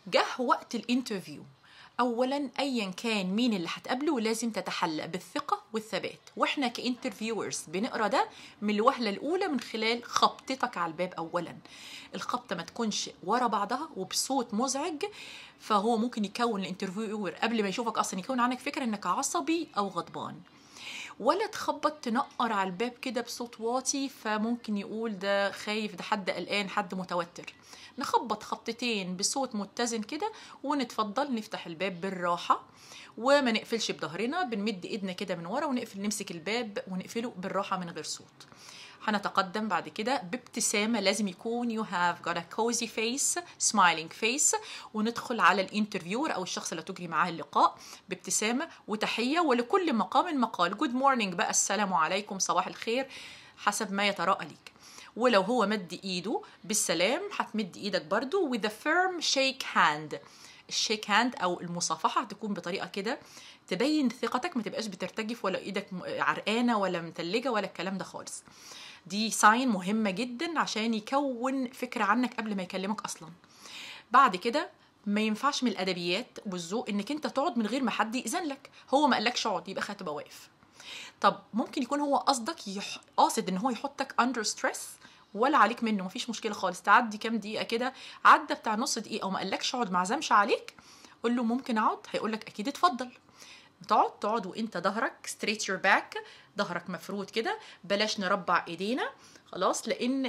جه وقت الانترفيو. اولا ايا كان مين اللي هتقابله لازم تتحلى بالثقه والثبات، واحنا كانترفيورز بنقرا ده من الوهله الاولى من خلال خبطتك على الباب. اولا الخبطه ما تكونش ورا بعضها وبصوت مزعج، فهو ممكن يكون الانترفيور قبل ما يشوفك اصلا يكون عنك فكره انك عصبي او غضبان. ولا تخبط تنقر على الباب كده بصوت واطي، فممكن يقول ده خايف، ده حد قلقان، حد متوتر. نخبط خبطتين بصوت متزن كده ونتفضل نفتح الباب بالراحة، وما نقفلش بظهرنا، بنمد ايدنا كده من ورا ونقفل، نمسك الباب ونقفله بالراحة من غير صوت. هنتقدم بعد كده بابتسامة، لازم يكون you have got a cozy face smiling face، وندخل على الانترفيور أو الشخص اللي تجري معاه اللقاء بابتسامة وتحية، ولكل مقام مقال. good morning بقى، السلام عليكم، صباح الخير، حسب ما يتراءى ليك. ولو هو مد ايده بالسلام هتمد ايدك برضو with a firm shake hand. الشيك هاند او المصافحه هتكون بطريقه كده تبين ثقتك، ما تبقاش بترتجف ولا ايدك عرقانه ولا متلجه ولا الكلام ده خالص. دي ساين مهمه جدا عشان يكون فكره عنك قبل ما يكلمك اصلا. بعد كده ما ينفعش من الادبيات والذوق انك انت تقعد من غير ما حد يأذن لك. هو ما قالكش اقعد يبقى هتبقى واقف. طب ممكن يكون هو قاصد ان هو يحطك under stress، ولا عليك منه، مفيش مشكله خالص. تعدي كام دقيقه كده، عدى بتاع نص دقيقه وما قالكش اقعد، ما عزمش عليك، قول له ممكن اقعد، هيقول لك اكيد اتفضل. تقعد وانت ظهرك straight your back، ظهرك مفرود كده، بلاش نربع ايدينا خلاص، لان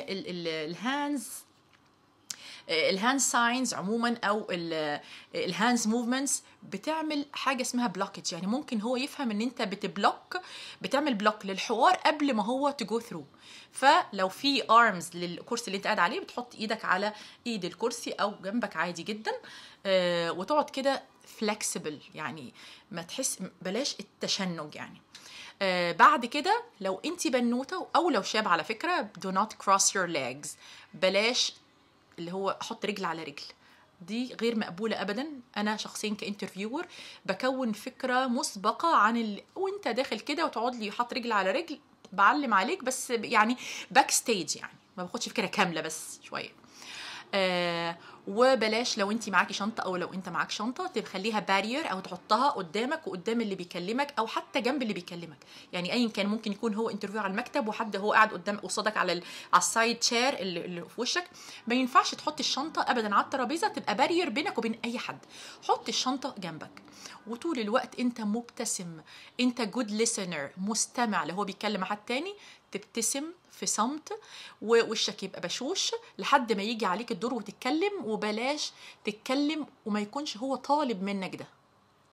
الهاند ساينز عموما او الهاندز موفمنتس بتعمل حاجه اسمها بلوكج. يعني ممكن هو يفهم ان انت بتعمل بلوك للحوار قبل ما هو تجو ثرو. فلو في ارمز للكرسي اللي انت قاعد عليه، بتحط ايدك على ايد الكرسي او جنبك عادي جدا، وتقعد كده فلكسبل، يعني ما تحس، بلاش التشنج يعني. بعد كده لو انت بنوته او لو شاب على فكره do not cross your legs، بلاش اللي هو احط رجل على رجل، دي غير مقبولة أبدا. أنا شخصيا كإنترفيور بكون فكرة مسبقة عن وانت داخل كده وتقعد لي حط رجل على رجل، بعلم عليك بس يعني باك ستيج، يعني ما باخدش فكرة كاملة بس شوية. وبلاش لو انت معاكي شنطه او لو انت معاك شنطه تخليها بارير او تحطها قدامك وقدام اللي بيكلمك او حتى جنب اللي بيكلمك. يعني ايا كان، ممكن يكون هو انترفيو على المكتب وحد هو قاعد قصادك على السايد شير اللي في وشك، ما ينفعش تحط الشنطه ابدا على الترابيزه، تبقى بارير بينك وبين اي حد. حط الشنطه جنبك وطول الوقت انت مبتسم، انت جود ليسنر، مستمع. اللي هو بيتكلم مع حد تاني تبتسم في صمت ووشك يبقى بشوش لحد ما يجي عليك الدور وتتكلم، وبلاش تتكلم وما يكونش هو طالب منك ده.